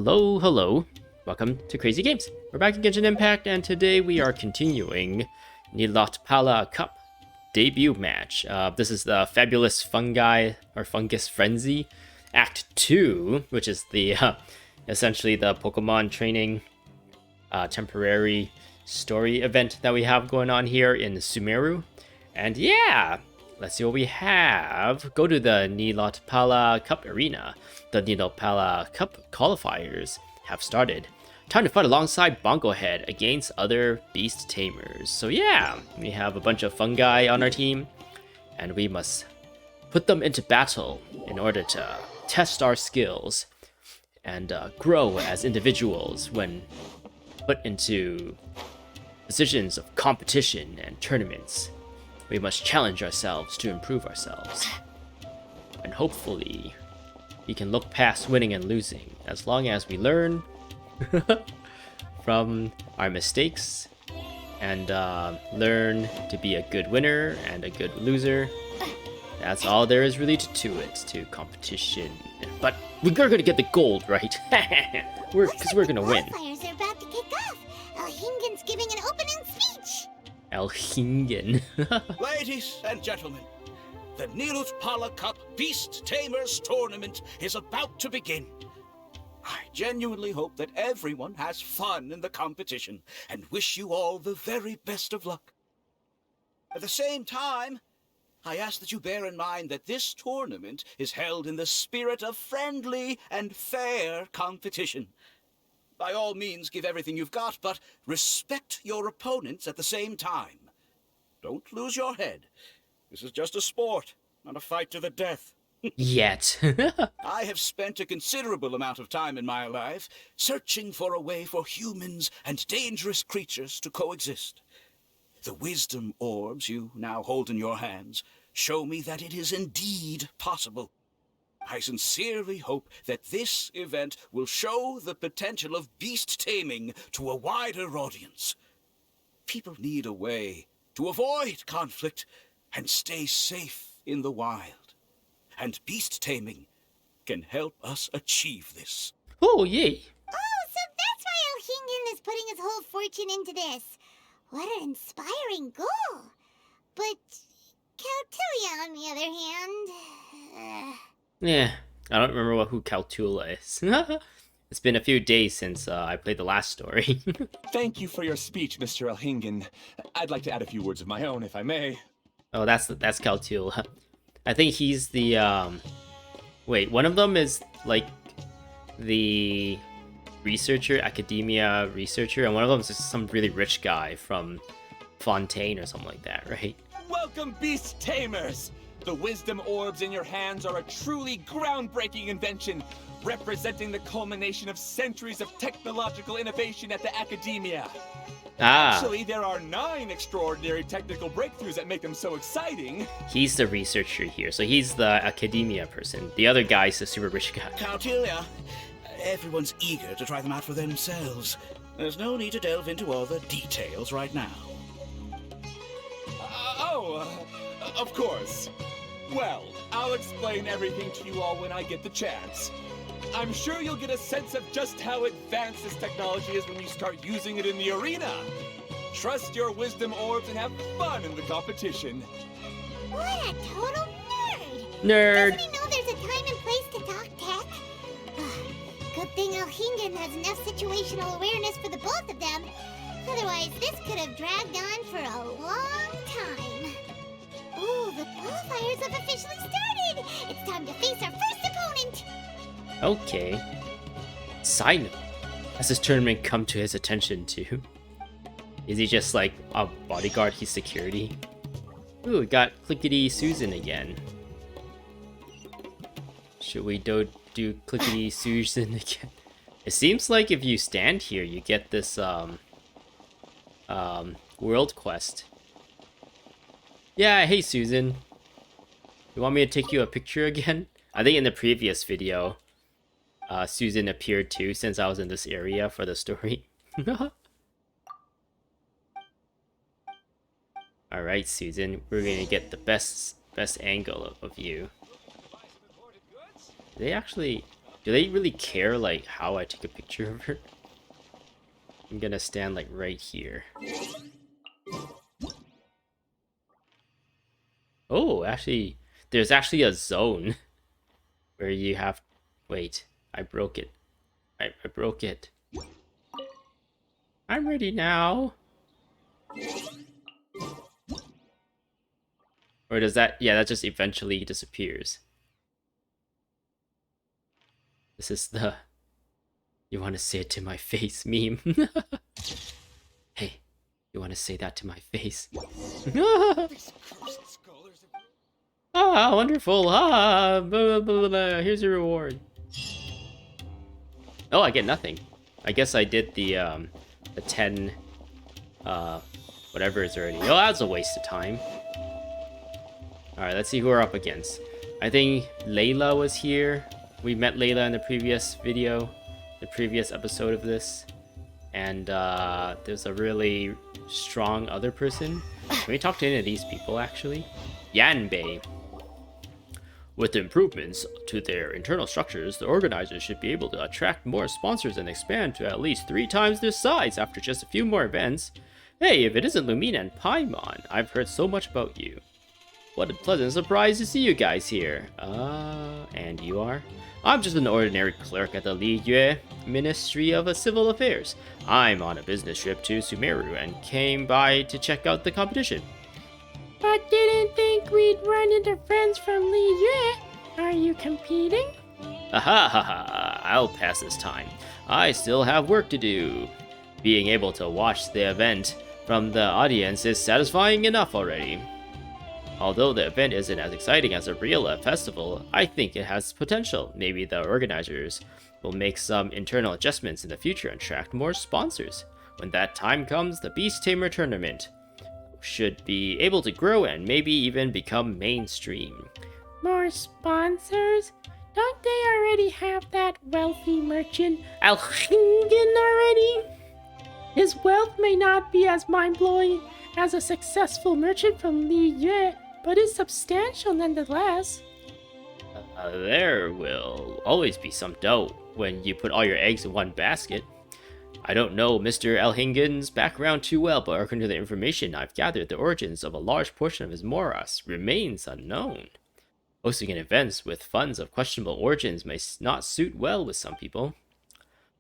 Hello, hello. Welcome to Crazy Games. We're back in Genshin Impact, and today we are continuing Nilotpala Cup debut match. This is the Fabulous Fungus Frenzy Act II, which is the essentially the Pokemon training temporary story event that we have going on here in Sumeru. And yeah, let's see what we have. Go to the Nilotpala Cup arena. The Nilotpala Cup qualifiers have started. Time to fight alongside Bongo Head against other beast tamers. So yeah, we have a bunch of fungi on our team, and we must put them into battle in order to test our skills and grow as individuals when put into positions of competition and tournaments. We must challenge ourselves to improve ourselves. And hopefully, we can look past winning and losing as long as we learn from our mistakes and learn to be a good winner and a good loser. That's all there is really to it, to competition. But we're gonna get the gold, right? Because we're gonna win. Fires are about to kick off. Elhingen's giving an opening speech. Elhingen. Ladies and gentlemen, the Nilotpala Cup Beast Tamers Tournament is about to begin. I genuinely hope that everyone has fun in the competition and wish you all the very best of luck. At the same time, I ask that you bear in mind that this tournament is held in the spirit of friendly and fair competition. By all means, give everything you've got, but respect your opponents at the same time. Don't lose your head. This is just a sport, not a fight to the death. Yet. I have spent a considerable amount of time in my life searching for a way for humans and dangerous creatures to coexist. The wisdom orbs you now hold in your hands show me that it is indeed possible. I sincerely hope that this event will show the potential of beast taming to a wider audience. People need a way to avoid conflict and stay safe in the wild. And beast taming can help us achieve this. Oh, yay. Oh, so that's why Elhingen is putting his whole fortune into this. What an inspiring goal. But Caltilia, on the other hand... Yeah, I don't remember who Caltula is. It's been a few days since I played the last story. Thank you for your speech, Mr. Elhingen. I'd like to add a few words of my own, if I may. Oh, that's Caltula. I think he's the, wait, one of them is, like, the researcher, academia researcher, and one of them is just some really rich guy from Fontaine or something like that, right? Welcome, Beast Tamers! The wisdom orbs in your hands are a truly groundbreaking invention, representing the culmination of centuries of technological innovation at the academia. Actually, there are 9 extraordinary technical breakthroughs that make them so exciting. He's the researcher here, so he's the academia person. The other guy's the super rich guy. Caltilia, everyone's eager to try them out for themselves. There's no need to delve into all the details right now. Of course. Well, I'll explain everything to you all when I get the chance. I'm sure you'll get a sense of just how advanced this technology is when you start using it in the arena. Trust your wisdom orbs and have fun in the competition. What a total nerd! Nerd! Doesn't he know there's a time and place to talk tech? Good thing Elhingen has enough situational awareness for the both of them. Otherwise, this could have dragged on for a long time. Ooh, the qualifiers have officially started! It's time to face our first opponent! Okay. Side note, has this tournament come to his attention too? Is he just like a bodyguard? He's security? Ooh, we got Clickety Susan again. Should we do Clickety Susan again? It seems like if you stand here, you get this world quest. Yeah, hey Susan. You want me to take you a picture again? I think in the previous video, Susan appeared too, since I was in this area for the story. Alright, Susan, we're gonna get the best angle of you. They actually... Do they really care, like, how I take a picture of her? I'm gonna stand, like, right here. Oh, actually, there's actually a zone where you have... Wait, I broke it. I broke it. I'm ready now. Or does that... Yeah, that just eventually disappears. This is the... You want to say it to my face meme. Hey, you want to say that to my face? Ah, wonderful. Ah, blah, blah, blah, blah. Here's your reward. Oh, I get nothing. I guess I did the 10, whatever is already. Oh, that's a waste of time. Alright, let's see who we're up against. I think Layla was here. We met Layla in the previous video, the previous episode of this. And there's a really strong other person. Can we talk to any of these people, actually? Yanbei. With improvements to their internal structures, the organizers should be able to attract more sponsors and expand to at least 3 times their size after just a few more events. Hey, if it isn't Lumine and Paimon, I've heard so much about you. What a pleasant surprise to see you guys here. And you are? I'm just an ordinary clerk at the Liyue Ministry of Civil Affairs. I'm on a business trip to Sumeru and came by to check out the competition. But didn't think we'd run into friends from Liyue. Are you competing? Aha, I'll pass this time. I still have work to do. Being able to watch the event from the audience is satisfying enough already. Although the event isn't as exciting as a real festival, I think it has potential. Maybe the organizers will make some internal adjustments in the future and attract more sponsors. When that time comes, the Beast Tamer tournament should be able to grow and maybe even become mainstream. More sponsors? Don't they already have that wealthy merchant Ajilenakh already? His wealth may not be as mind-blowing as a successful merchant from Liyue, but is substantial nonetheless. There will always be some doubt when you put all your eggs in one basket. I don't know Mr. Elhingen's background too well, but according to the information I've gathered, the origins of a large portion of his moras remains unknown. Hosting events with funds of questionable origins may not suit well with some people.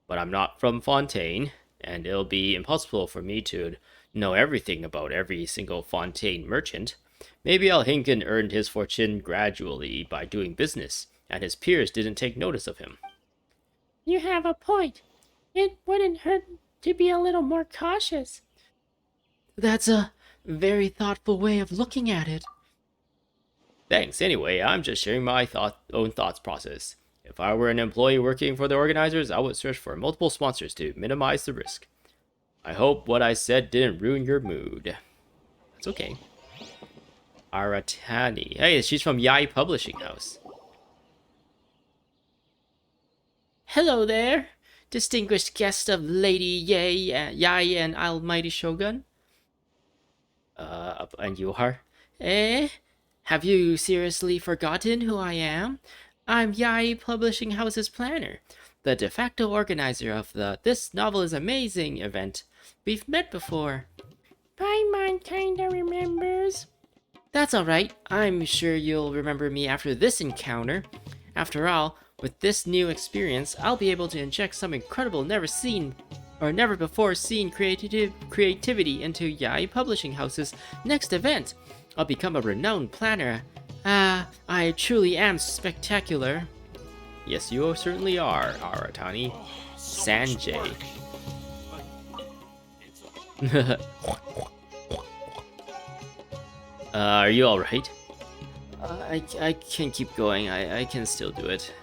But I'm not from Fontaine, and it'll be impossible for me to know everything about every single Fontaine merchant. Maybe Elhingen earned his fortune gradually by doing business, and his peers didn't take notice of him. You have a point. It wouldn't hurt to be a little more cautious. That's a very thoughtful way of looking at it. Thanks. Anyway, I'm just sharing my own thoughts process. If I were an employee working for the organizers, I would search for multiple sponsors to minimize the risk. I hope what I said didn't ruin your mood. That's okay. Aratani. Hey, she's from Yai Publishing House. Hello there, distinguished guest of Lady Yai and Almighty Shogun. And you are? Have you seriously forgotten who I am? I'm Yai Publishing House's planner, the de facto organizer of the This Novel is Amazing event. We've met before. Paimon kinda remembers. That's alright, I'm sure you'll remember me after this encounter. After all, with this new experience, I'll be able to inject some incredible never before seen creativity into Yai Publishing House's next event. I'll become a renowned planner. I truly am spectacular. Yes, you certainly are, Aratani. Sanjay. Are you alright? I can keep going. I can still do it.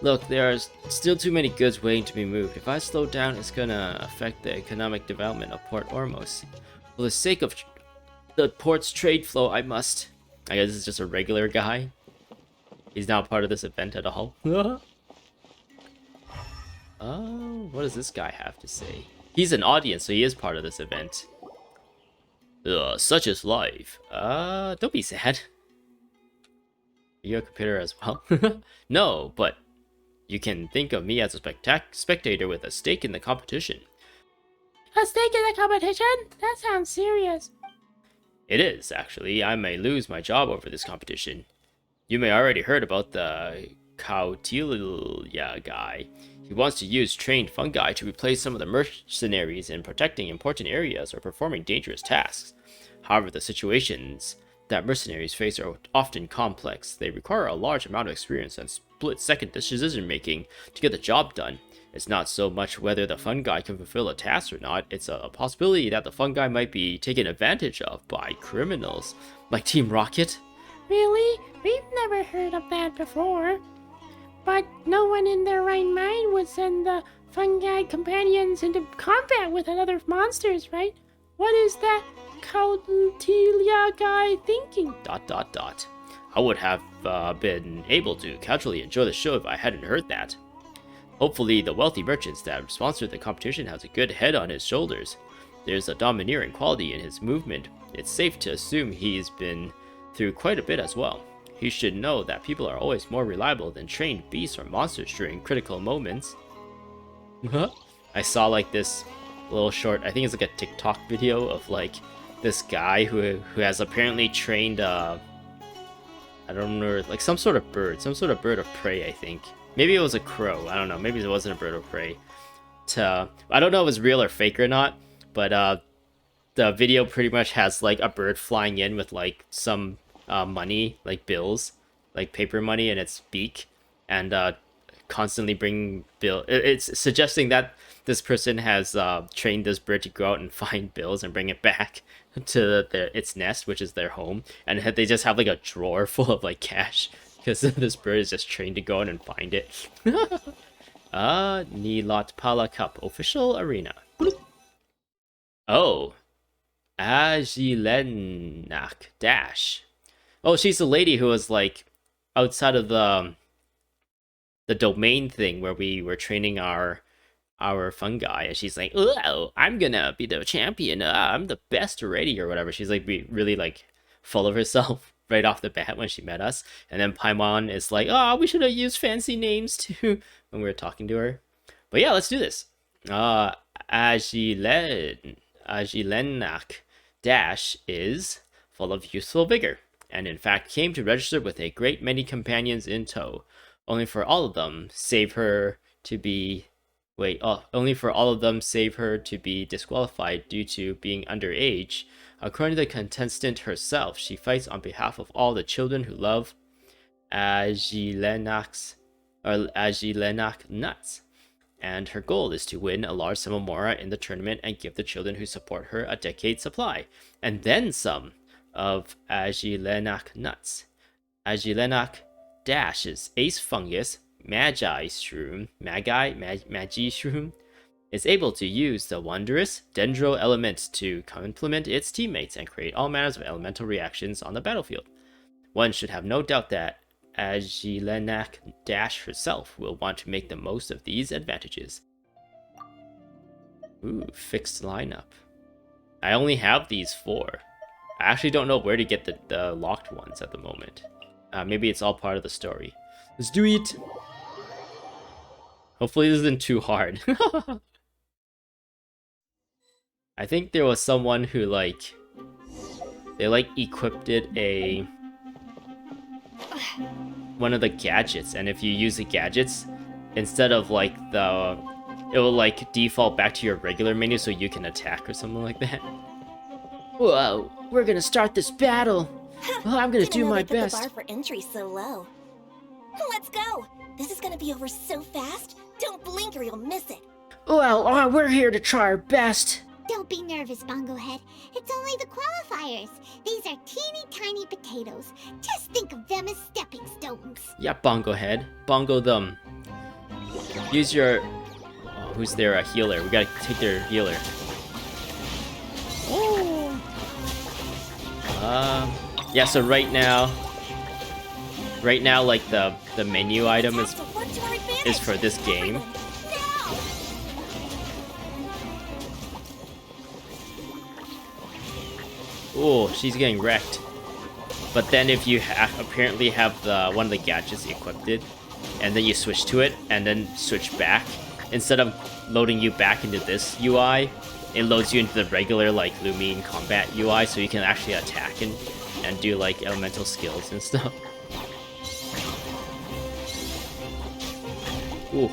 Look, there are still too many goods waiting to be moved. If I slow down, it's gonna affect the economic development of Port Ormos. For the sake of the port's trade flow, I must. I guess this is just a regular guy. He's not part of this event at all. Oh, what does this guy have to say? He's an audience, so he is part of this event. Such is life. Don't be sad. Are you a computer as well? No, but You can think of me as a spectator with a stake in the competition. A stake in the competition? That sounds serious. It is, actually. I may lose my job over this competition. You may already heard about the Kautilya guy. He wants to use trained fungi to replace some of the mercenaries in protecting important areas or performing dangerous tasks. However, the situations that mercenaries face are often complex. They require a large amount of experience and split-second decision-making to get the job done. It's not so much whether the fungi can fulfill a task or not, it's a possibility that the fungi might be taken advantage of by criminals, like Team Rocket. Really? We've never heard of that before. But no one in their right mind would send the fungi companions into combat with other monsters, right? What is that Kautilya guy thinking? ... I would have been able to casually enjoy the show if I hadn't heard that. Hopefully, the wealthy merchants that sponsored the competition has a good head on his shoulders. There's a domineering quality in his movement. It's safe to assume he's been through quite a bit as well. He should know that people are always more reliable than trained beasts or monsters during critical moments. I saw like this little short, I think it's like a TikTok video of like this guy who has apparently trained I don't know, like some sort of bird of prey, I think. Maybe it was a crow, I don't know, maybe it wasn't a bird of prey. I don't know if it was real or fake or not, but the video pretty much has like a bird flying in with like some money, like bills, like paper money in its beak, and constantly bringing bill. It's suggesting that this person has trained this bird to go out and find bills and bring it back to its nest, which is their home, and they just have like a drawer full of like cash because this bird is just trained to go out and find it. Nilotpala Cup official arena. Oh, Ajilenakh Dash. Oh, she's the lady who was like outside of the domain thing where we were training our fungi, and she's like, "Oh, I'm gonna be the champion. I'm the best already," or whatever. She's like really like full of herself right off the bat when she met us. And then Paimon is like, "Oh, we should have used fancy names too," when we were talking to her. But yeah, let's do this. Ajilenakh Dash is full of youthful vigor, and in fact came to register with a great many companions in tow, only for all of them save her to be disqualified due to being underage. According to the contestant herself, she fights on behalf of all the children who love Ajilenakh nuts, and her goal is to win a large sum of mora in the tournament and give the children who support her a decade supply, and then some, of Ajilenakh nuts. Ajilenakh Dash's ace fungus, Magi Shroom, is able to use the wondrous Dendro element to complement its teammates and create all manners of elemental reactions on the battlefield. One should have no doubt that Ajilenakh Dash herself will want to make the most of these advantages. Ooh, fixed lineup. I only have these 4. I actually don't know where to get the locked ones at the moment. Maybe it's all part of the story. Let's do it! Hopefully this isn't too hard. I think there was someone who they equipped it one of the gadgets, and if you use the gadgets, instead of it will default back to your regular menu so you can attack or something like that. Whoa, we're gonna start this battle. Well, I'm gonna do my best. The bar for entry so low. Let's go. This is gonna be over so fast. Don't blink or you'll miss it. Well, we're here to try our best. Don't be nervous, Bongo Head. It's only the qualifiers. These are teeny tiny potatoes. Just think of them as stepping stones. Yeah, Bongo Head. Bongo them. Use your... Oh, who's their healer? We gotta take their healer. Oh. Yeah, so right now, like the menu item is for this game. Oh, she's getting wrecked. But then if you apparently have one of the gadgets equipped, and then you switch to it, and then switch back. Instead of loading you back into this UI, it loads you into the regular like Lumine combat UI, so you can actually attack and do like elemental skills and stuff. Ooh.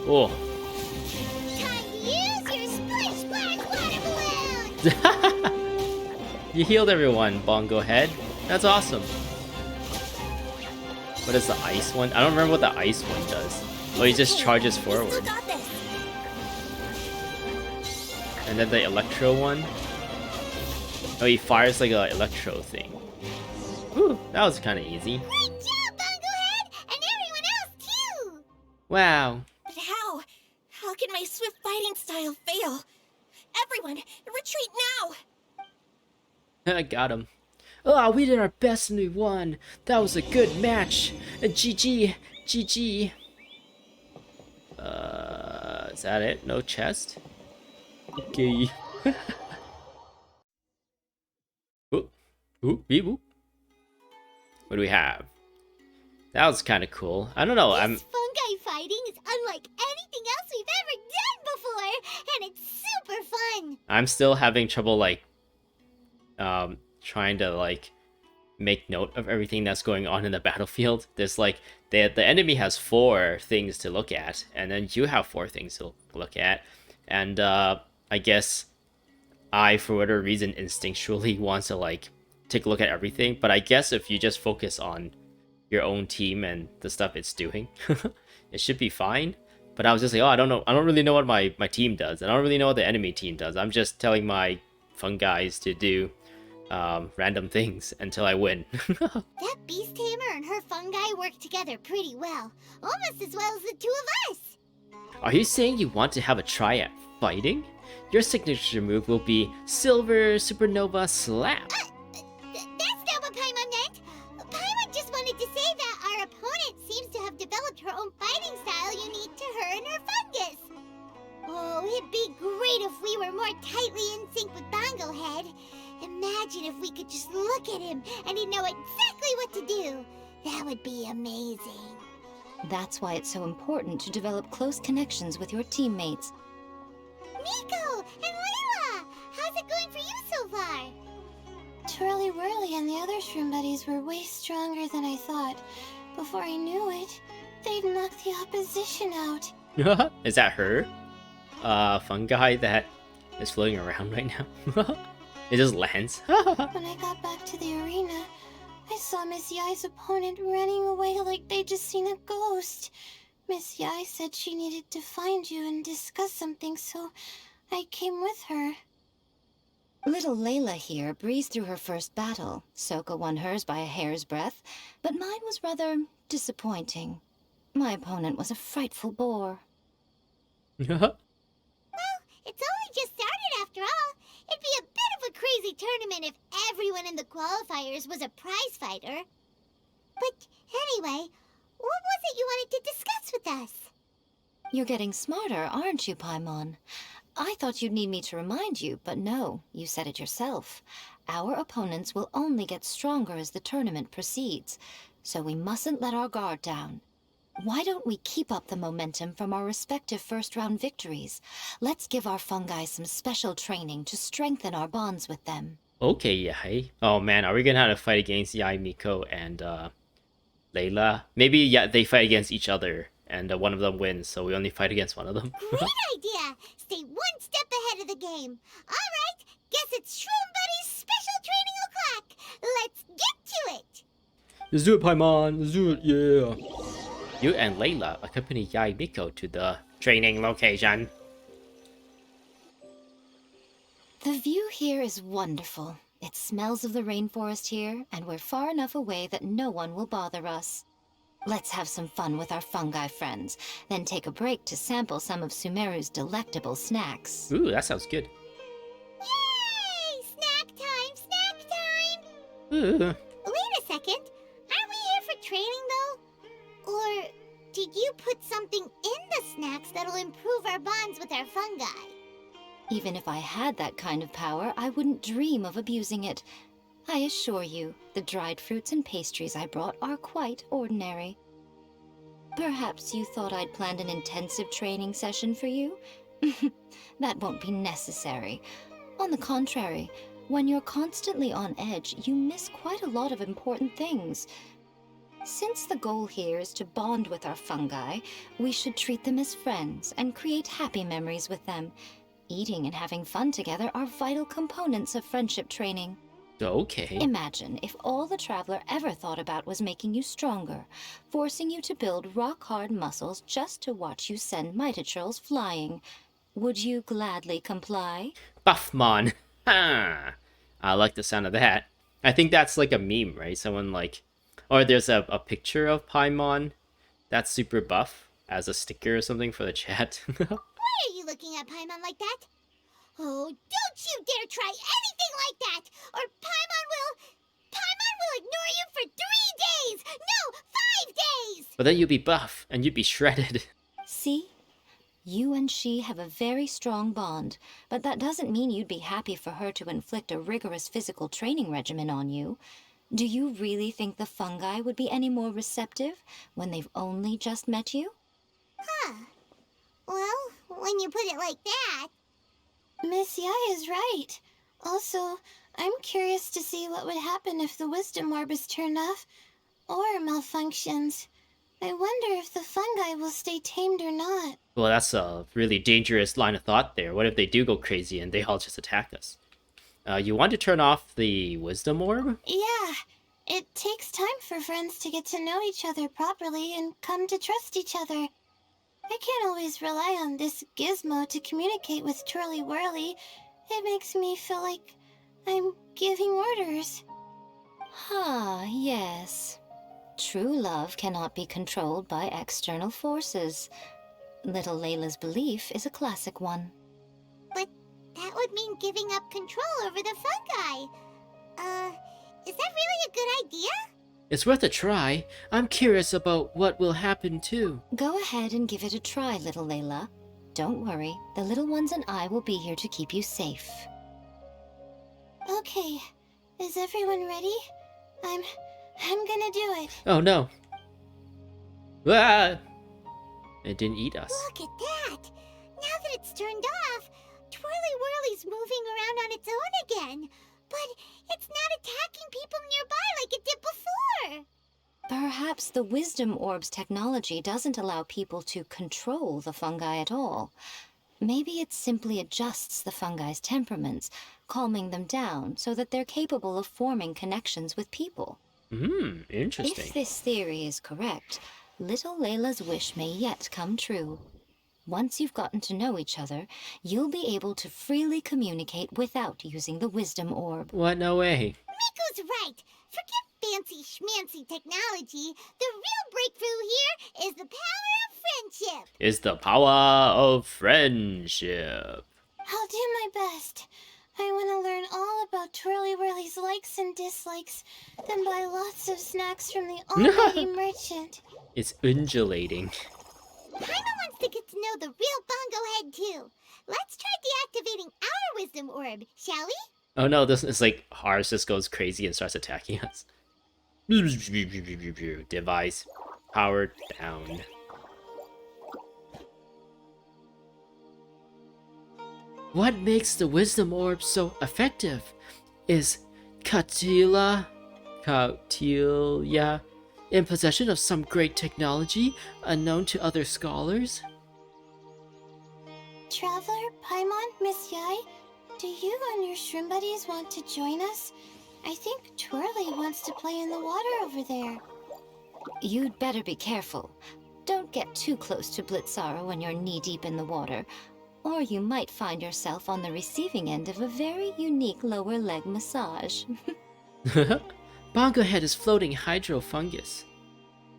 Oh. Time to use your splish splash water balloon! You healed everyone, Bongo Head. That's awesome. What is the ice one? I don't remember what the ice one does. Oh, he just charges You forward. still got this. And then the electro one. Oh, he fires like a electro thing. Ooh, that was kind of easy. Great job, Bunglehead! And everyone else, too! Wow. But how? How can my swift fighting style fail? Everyone, retreat now! I got him. Oh, we did our best and we won. That was a good match. GG. GG. Is that it? No chest? Okay. Ooh. Ooh, beep, ooh. What do we have? That was kind of cool. I don't know. This fungi fighting is unlike anything else we've ever done before, and it's super fun! I'm still having trouble like trying to like make note of everything that's going on in the battlefield. There's like the enemy has 4 things to look at, and then you have 4 things to look at, and I guess I, for whatever reason, instinctually wants to like take a look at everything. But I guess if you just focus on your own team and the stuff it's doing, it should be fine. But I was just like, oh, I don't know. I don't really know what my team does. And I don't really know what the enemy team does. I'm just telling my fun guys to do random things until I win. That beast tamer and her fungi work together pretty well. Almost as well as the two of us! Are you saying you want to have a try at fighting? Your signature move will be Silver Supernova Slap. That's not what Paimon meant! Paimon just wanted to say that our opponent seems to have developed her own fighting style unique to her and her fungus. Oh, it'd be great if we were more tightly in sync with Bongo Head. Imagine if we could just look at him and he'd know exactly what to do. That would be amazing. That's why it's so important to develop close connections with your teammates. Nico and Layla! How's it going for you so far? Twirly Whirly and the other shroom buddies were way stronger than I thought. Before I knew it, they'd knocked the opposition out. Is that her? Fungi that is floating around right now? It just lands. When I got back to the arena, I saw Miss Yai's opponent running away like they'd just seen a ghost. Miss Yai said she needed to find you and discuss something, so I came with her. Little Layla here breezed through her first battle. Sokka won hers by a hair's breadth, but mine was rather disappointing. My opponent was a frightful bore. Well, it's only just started after all. It'd be a bit of a crazy tournament if everyone in the qualifiers was a prize fighter. But anyway, what was it you wanted to discuss with us? You're getting smarter, aren't you, Paimon? I thought you'd need me to remind you, but no, you said it yourself. Our opponents will only get stronger as the tournament proceeds, so we mustn't let our guard down. Why don't we keep up the momentum from our respective first-round victories? Let's give our fungi some special training to strengthen our bonds with them. Okay, Yai. Oh man, are we gonna have to fight against Yai, Miko, and Layla? Maybe yeah, they fight against each other, and one of them wins, so we only fight against one of them. Great idea! Stay one step ahead of the game. Alright, guess it's Shroom Buddy's special training o'clock. Let's get to it! Let's do it, Paimon. Let's do it, yeah. You and Layla accompany Yai Miko to the training location. The view here is wonderful. It smells of the rainforest here, and we're far enough away that no one will bother us. Let's have some fun with our fungi friends, then take a break to sample some of Sumeru's delectable snacks. Ooh, that sounds good. Yay! Snack time! Snack time! Ooh. Wait a second. Aren't we here for training, though? Or did you put something in the snacks that'll improve our bonds with our fungi? Even if I had that kind of power, I wouldn't dream of abusing it. I assure you, the dried fruits and pastries I brought are quite ordinary. Perhaps you thought I'd planned an intensive training session for you? That won't be necessary. On the contrary, when you're constantly on edge, you miss quite a lot of important things. Since the goal here is to bond with our fungi, we should treat them as friends and create happy memories with them. Eating and having fun together are vital components of friendship training. Okay. Imagine if all the Traveler ever thought about was making you stronger, forcing you to build rock-hard muscles just to watch you send Mitatrolls flying. Would you gladly comply? Buffmon. Ha! I like the sound of that. I think that's like a meme, right? Someone like... Or there's a picture of Paimon that's super buff as a sticker or something for the chat. Why are you looking at Paimon like that? Oh, don't you dare try anything like that, or Paimon will ignore you for 3 days! No, 5 days! But then you'd be buff, and you'd be shredded. See? You and she have a very strong bond, but that doesn't mean you'd be happy for her to inflict a rigorous physical training regimen on you. Do you really think the fungi would be any more receptive when they've only just met you? Huh. Well, when you put it like that... Miss Yai is right. Also, I'm curious to see what would happen if the wisdom orb is turned off or malfunctions. I wonder if the fungi will stay tamed or not. Well, that's a really dangerous line of thought there. What if they do go crazy and they all just attack us? You want to turn off the wisdom orb? Yeah, it takes time for friends to get to know each other properly and come to trust each other. I can't always rely on this gizmo to communicate with Twirly Whirly. It makes me feel like I'm giving orders. Ah, yes. True love cannot be controlled by external forces. Little Layla's belief is a classic one. But that would mean giving up control over the fungi. Is that really a good idea? It's worth a try. I'm curious about what will happen too. Go ahead and give it a try, little Layla. Don't worry, the little ones and I will be here to keep you safe. Okay, is everyone ready? I'm gonna do it. Oh no. Ah! It didn't eat us. Look at that! Now that it's turned off, Twirly Whirly's moving around on its own again. But it's not attacking people nearby like it did before. Perhaps the Wisdom Orb's technology doesn't allow people to control the fungi at all. Maybe it simply adjusts the fungi's temperaments, calming them down so that they're capable of forming connections with people. Interesting. If this theory is correct, little Layla's wish may yet come true. Once you've gotten to know each other, you'll be able to freely communicate without using the Wisdom Orb. What? No way. Miko's right. Forget fancy schmancy technology. The real breakthrough here is the power of friendship. Is the power of friendship. I'll do my best. I want to learn all about Twirly Whirly's likes and dislikes, then buy lots of snacks from the almighty merchant. It's undulating. Paimon wants to get to know the real Bongo Head too. Let's try deactivating our Wisdom Orb, shall we? Oh no, this is like ours just goes crazy and starts attacking us. Device powered down. What makes the Wisdom Orb so effective? Is Kautilya in possession of some great technology unknown to other scholars? Traveler, Paimon, Miss Yai, do you and your shrimp buddies want to join us? I think Twirly wants to play in the water over there. You'd better be careful. Don't get too close to Blitzara when you're knee-deep in the water, or you might find yourself on the receiving end of a very unique lower leg massage. Bongo Head is floating hydrofungus.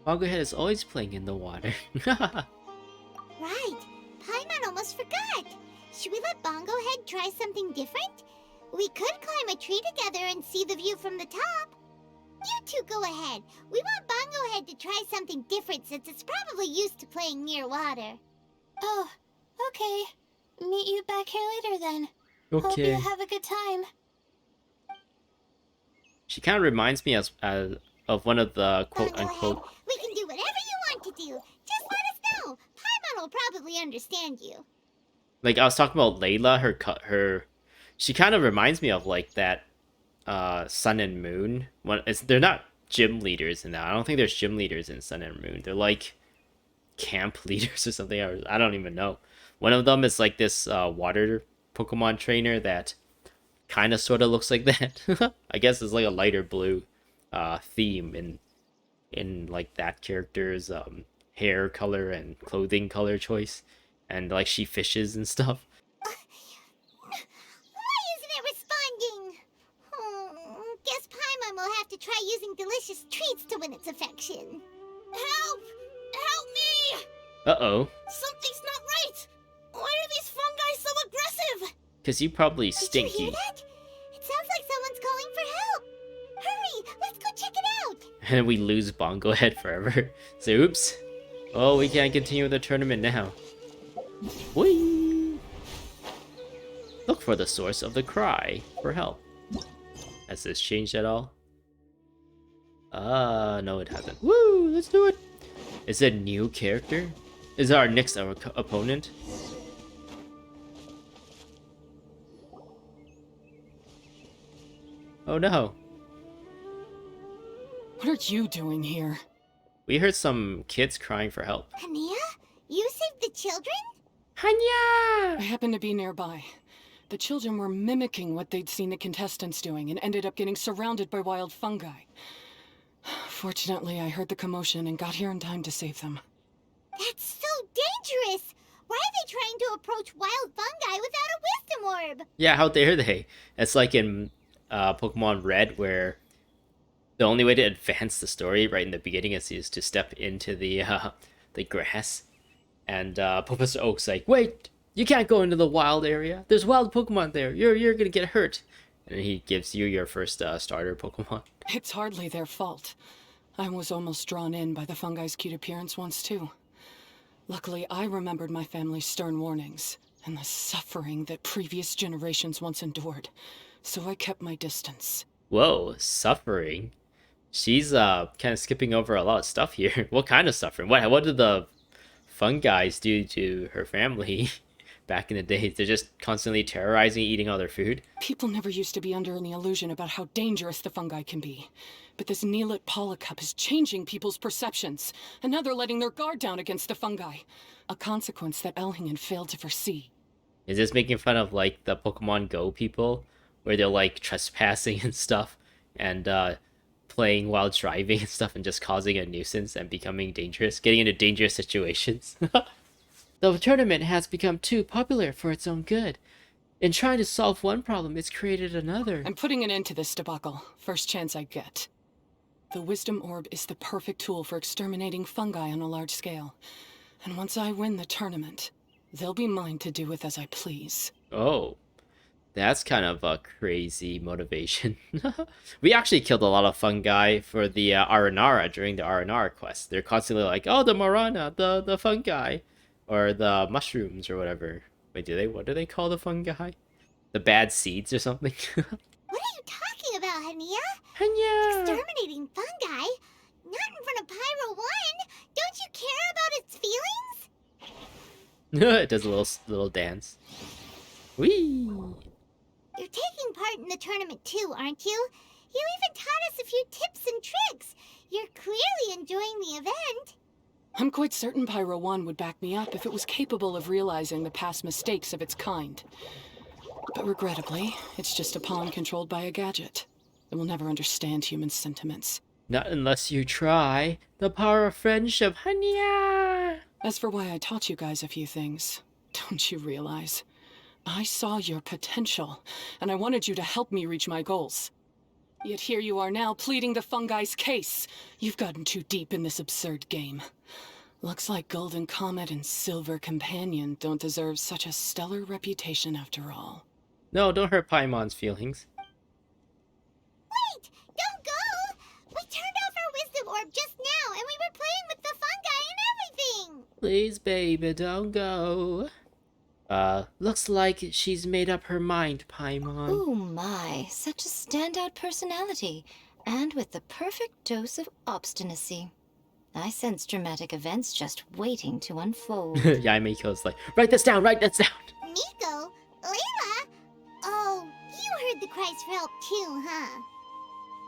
Bongo Head is always playing in the water. Right. Paimon almost forgot. Should we let Bongo Head try something different? We could climb a tree together and see the view from the top. You two go ahead. We want Bongo Head to try something different since it's probably used to playing near water. Oh, okay. Meet you back here later then. Hope Okay. you have a good time. She kind of reminds me of one of the Bongo quote-unquote... Head, we can do whatever you want to do. probably understand you. Like, I was talking about Layla, she kind of reminds me of, like, that, Sun and Moon. They're not gym leaders in that. I don't think there's gym leaders in Sun and Moon. They're, like, camp leaders or something. I don't even know. One of them is, like, this, water Pokemon trainer that kind of sort of looks like that. I guess it's, like, a lighter blue, theme in like that character's hair color and clothing color choice, and like she fishes and stuff. Why isn't it responding? Guess Paimon will have to try using delicious treats to win its affection. Help! Help me! Uh-oh. Something's not right! Why are these fungi so aggressive? Because you probably Did you stinky. hear that? It sounds like someone's calling for help. Hurry, let's go check it out. And we lose Bongo Head forever. So oops. Oh, we can't continue the tournament now. Whee! Look for the source of the cry for help. Has this changed at all? No it hasn't. Woo! Let's do it! Is it a new character? Is it our next opponent? Oh no. What are you doing here? We heard some kids crying for help. Hania, you saved the children? I happened to be nearby. The children were mimicking what they'd seen the contestants doing and ended up getting surrounded by wild fungi. Fortunately, I heard the commotion and got here in time to save them. That's so dangerous! Why are they trying to approach wild fungi without a wisdom orb? Yeah, how dare they? It's like in Pokemon Red, where the only way to advance the story right in the beginning is to step into the grass. And Professor Oak's like, wait, you can't go into the wild area. There's wild Pokemon there. You're gonna get hurt. And he gives you your first starter Pokemon. It's hardly their fault. I was almost drawn in by the fungi's cute appearance once too. Luckily, I remembered my family's stern warnings and the suffering that previous generations once endured, so I kept my distance. Whoa, suffering? She's kind of skipping over a lot of stuff here. What kind of suffering? What did the fungi do to her family back in the days? They're just constantly terrorizing, eating all their food. People never used to be under any illusion about how dangerous the fungi can be. But this Nilotpala Cup is changing people's perceptions, and now they're letting their guard down against the fungi. A consequence that Elhingen failed to foresee. Is this making fun of like the Pokemon Go people, where they're like trespassing and stuff, and playing while driving and stuff, and just causing a nuisance and becoming dangerous, getting into dangerous situations? The tournament has become too popular for its own good. In trying to solve one problem, it's created another. I'm putting an end to this debacle, first chance I get. The Wisdom Orb is the perfect tool for exterminating fungi on a large scale. And once I win the tournament, they'll be mine to do with as I please. Oh, that's kind of a crazy motivation. We actually killed a lot of fungi for the Aranara during the Aranara quest. They're constantly like, oh, the Marana, the fungi, or the mushrooms or whatever. Wait, what do they call the fungi? The bad seeds or something? What are you talking about, Hania? Hanya! Exterminating fungi? Not in front of Pyro 1! Don't you care about its feelings? It does a little dance. Whee! You're taking part in the tournament too, aren't you? You even taught us a few tips and tricks. You're clearly enjoying the event. I'm quite certain Pyro 1 would back me up if it was capable of realizing the past mistakes of its kind. But regrettably, it's just a pawn controlled by a gadget. It will never understand human sentiments. Not unless you try. The power of friendship, Hanya! As for why I taught you guys a few things, don't you realize? I saw your potential, and I wanted you to help me reach my goals. Yet here you are now pleading the fungi's case. You've gotten too deep in this absurd game. Looks like Golden Comet and Silver Companion don't deserve such a stellar reputation after all. No, don't hurt Paimon's feelings. Wait! Don't go! We turned off our wisdom orb just now, and we were playing with the fungi and everything! Please, baby, don't go. Looks like she's made up her mind, Paimon. Oh my, such a standout personality, and with the perfect dose of obstinacy. I sense dramatic events just waiting to unfold. Yai Miko's like, write this down, write this down. Miko? Layla? Oh, you heard the cries for help too, huh?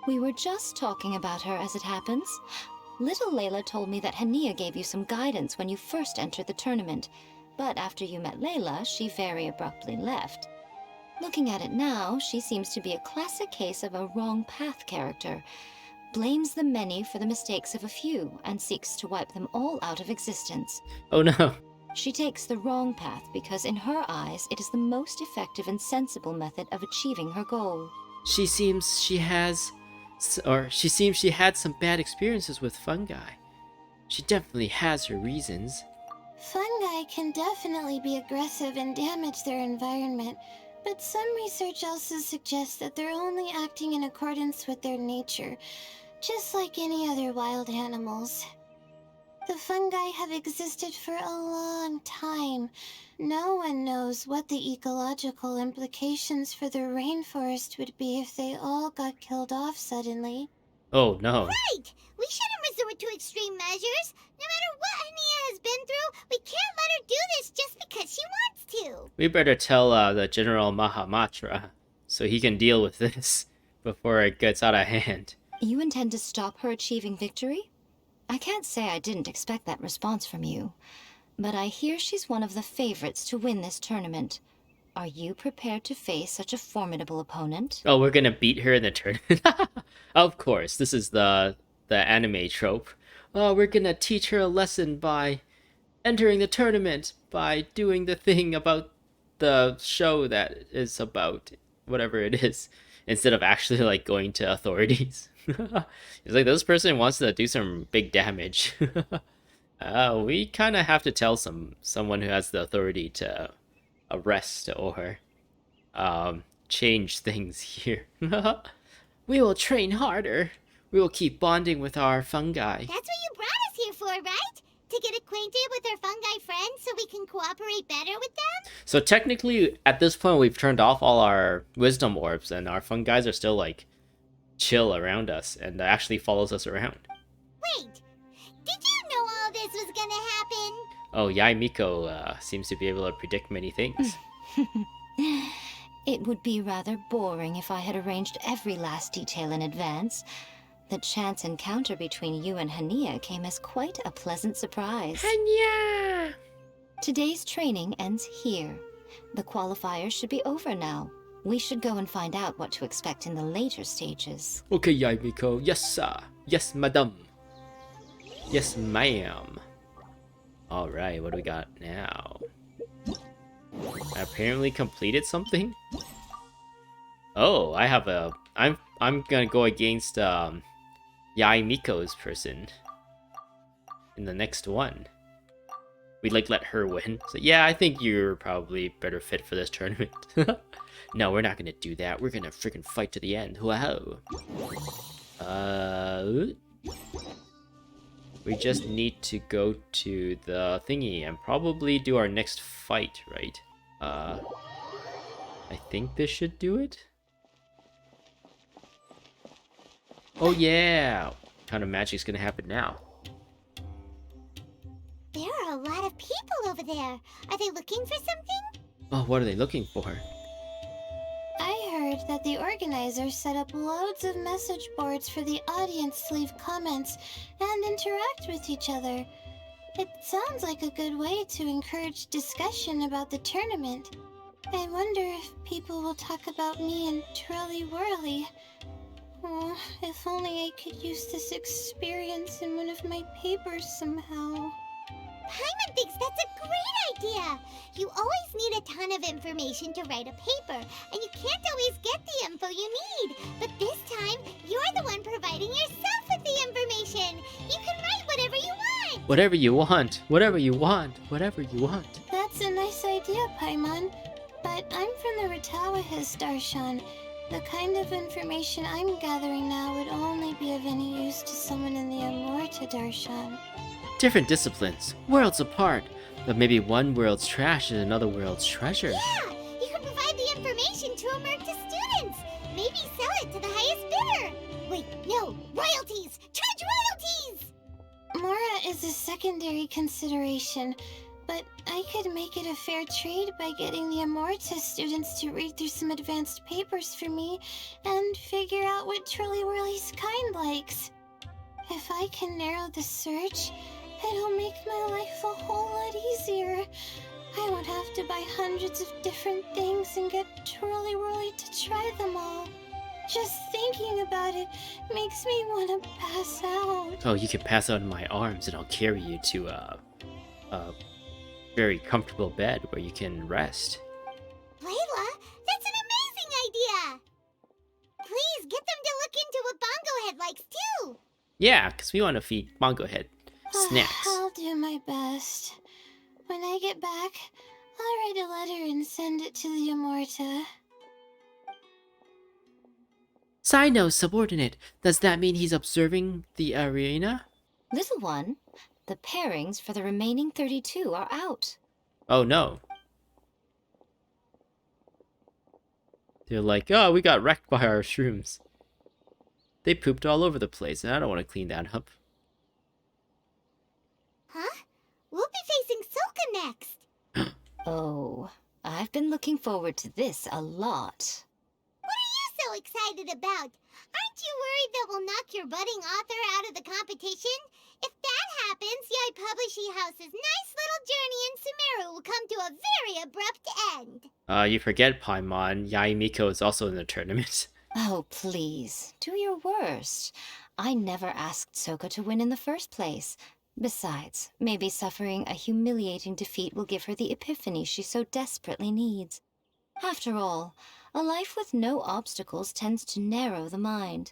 We were just talking about her as it happens. Little Layla told me that Hania gave you some guidance when you first entered the tournament, but after you met Layla, she very abruptly left. Looking at it now, she seems to be a classic case of a wrong path character. Blames the many for the mistakes of a few, and seeks to wipe them all out of existence. Oh no. She takes the wrong path because in her eyes, it is the most effective and sensible method of achieving her goal. She seems she had some bad experiences with fungi. She definitely has her reasons. Fungi can definitely be aggressive and damage their environment, but some research also suggests that they're only acting in accordance with their nature, just like any other wild animals. The fungi have existed for a long time. No one knows what the ecological implications for the rainforest would be if they all got killed off suddenly. Oh no. Right! We shouldn't resort to extreme measures. No matter what Hania has been through, we can't let her do this just because she wants to. We better tell the General Mahamatra so he can deal with this before it gets out of hand. You intend to stop her achieving victory? I can't say I didn't expect that response from you, but I hear she's one of the favorites to win this tournament. Are you prepared to face such a formidable opponent? Oh, we're gonna beat her in the tournament? Of course, this is the anime trope. Oh, we're gonna teach her a lesson by entering the tournament, by doing the thing about the show that is about whatever it is, instead of actually like going to authorities. It's like, this person wants to do some big damage. We kind of have to tell someone who has the authority to arrest or change things here. We will train harder. We will keep bonding with our fungi. That's what you brought us here for, right? To get acquainted with our fungi friends so we can cooperate better with them? So technically, at this point, we've turned off all our wisdom orbs, and our fungi are still like chill around us and actually follows us around. Wait, did you know all this was gonna happen? Oh, Yai Miko seems to be able to predict many things. It would be rather boring if I had arranged every last detail in advance. The chance encounter between you and Hania came as quite a pleasant surprise. Hania! Today's training ends here. The qualifiers should be over now. We should go and find out what to expect in the later stages. Okay, Yai Miko. Yes, sir. Yes, madam. Yes, ma'am. Alright, what do we got now? I apparently completed something? Oh, I have a... I'm gonna go against Yai Miko's person in the next one. We like let her win. So yeah, I think you're probably better fit for this tournament. No, we're not gonna do that. We're gonna freaking fight to the end. Wow. We just need to go to the thingy and probably do our next fight, right? I think this should do it. Oh yeah! What kind of magic's gonna happen now? There are a lot of people over there. Are they looking for something? Oh, what are they looking for? I heard that the organizers set up loads of message boards for the audience to leave comments and interact with each other. It sounds like a good way to encourage discussion about the tournament. I wonder if people will talk about me and Twirly Whirly. Oh, if only I could use this experience in one of my papers somehow. Paimon thinks that's a great idea! You always need a ton of information to write a paper, and you can't always get the info you need. But this time, you're the one providing yourself with the information. You can write whatever you want! Whatever you want, whatever you want, whatever you want. That's a nice idea, Paimon. But I'm from the Ratawahis, Darshan. The kind of information I'm gathering now would only be of any use to someone in the Amorta, Darshan. Different disciplines, worlds apart, but maybe one world's trash is another world's treasure. Yeah! You can provide the information to Amorta students! Maybe sell it to the highest bidder! Wait, no! Royalties! Charge royalties! Gamora is a secondary consideration, but I could make it a fair trade by getting the Amorta students to read through some advanced papers for me and figure out what Trolley Whirly's kind likes. If I can narrow the search, it'll make my life a whole lot easier. I won't have to buy hundreds of different things and get Trolley Whirly to try them all. Just thinking about it makes me want to pass out. Oh, you can pass out in my arms and I'll carry you to a very comfortable bed where you can rest. Layla, that's an amazing idea! Please, get them to look into what Bongo Head likes, too! Yeah, because we want to feed Bongo Head snacks. I'll do my best. When I get back, I'll write a letter and send it to the Amorta. Sino, subordinate. Does that mean he's observing the arena? Little one, the pairings for the remaining 32 are out. Oh no. They're like, oh, we got wrecked by our shrooms. They pooped all over the place, and I don't want to clean that up. Huh? We'll be facing Soka next! Oh, I've been looking forward to this a lot. What are you so excited about? Aren't you worried that we'll knock your budding author out of the competition? If that happens, Yai Publishing House's nice little journey in Sumeru will come to a very abrupt end. You forget, Paimon. Yai Miko is also in the tournament. Oh, please, do your worst. I never asked Soka to win in the first place. Besides, maybe suffering a humiliating defeat will give her the epiphany she so desperately needs. After all, a life with no obstacles tends to narrow the mind.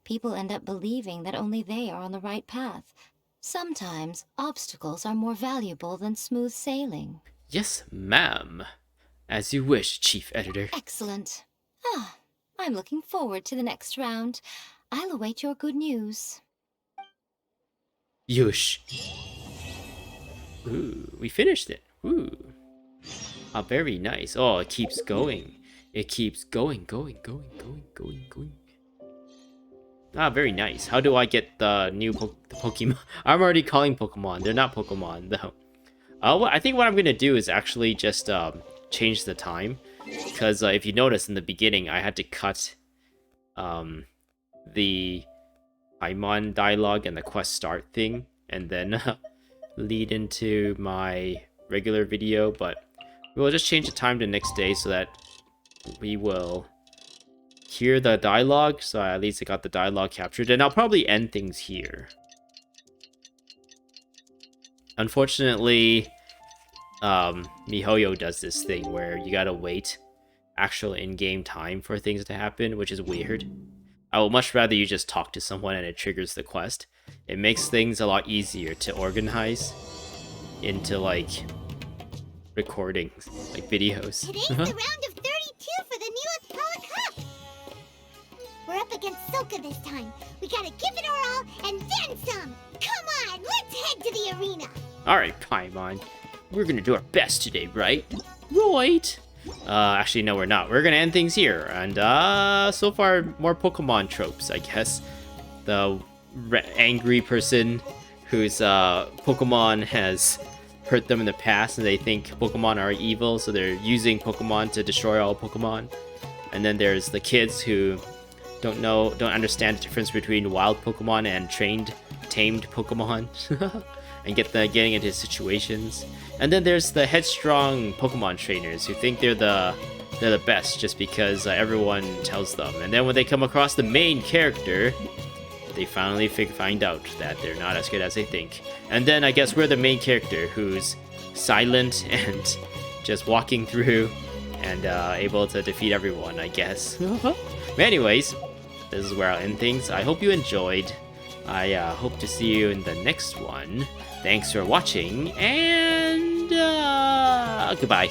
People end up believing that only they are on the right path. Sometimes, obstacles are more valuable than smooth sailing. Yes, ma'am. As you wish, Chief Editor. Excellent. I'm looking forward to the next round. I'll await your good news. Yush. Ooh, we finished it. Ooh. Ah, very nice. Oh, it keeps going. It keeps going. Ah, very nice. How do I get the new Pokemon? I'm already calling Pokemon. They're not Pokemon, though. I think what I'm going to do is actually just change the time. Because if you notice in the beginning, I had to cut the Paimon dialogue and the quest start thing, and then lead into my regular video, but we'll just change the time to next day so that we will hear the dialogue, so at least I got the dialogue captured, and I'll probably end things here. Unfortunately, MiHoYo does this thing where you gotta wait actual in-game time for things to happen, which is weird. I would much rather you just talk to someone and it triggers the quest. It makes things a lot easier to organize into, like, recordings, like videos. Today's the round of 32 for the Nilotpala Cup! We're up against Soka this time. We gotta give it our all and then some! Come on, let's head to the arena! Alright, Paimon. We're gonna do our best today, right? Right! Actually, no, we're not. We're gonna end things here. And, so far, more Pokemon tropes, I guess. The angry person whose, Pokemon has hurt them in the past, and they think Pokemon are evil, so they're using Pokemon to destroy all Pokemon. And then there's the kids who don't understand the difference between wild Pokemon and tamed Pokemon. And getting into situations. And then there's the headstrong Pokemon trainers who think they're the best just because everyone tells them. And then when they come across the main character, they finally find out that they're not as good as they think. And then I guess we're the main character who's silent and just walking through and able to defeat everyone, I guess. But anyways, this is where I'll end things. I hope you enjoyed. I hope to see you in the next one. Thanks for watching, and goodbye.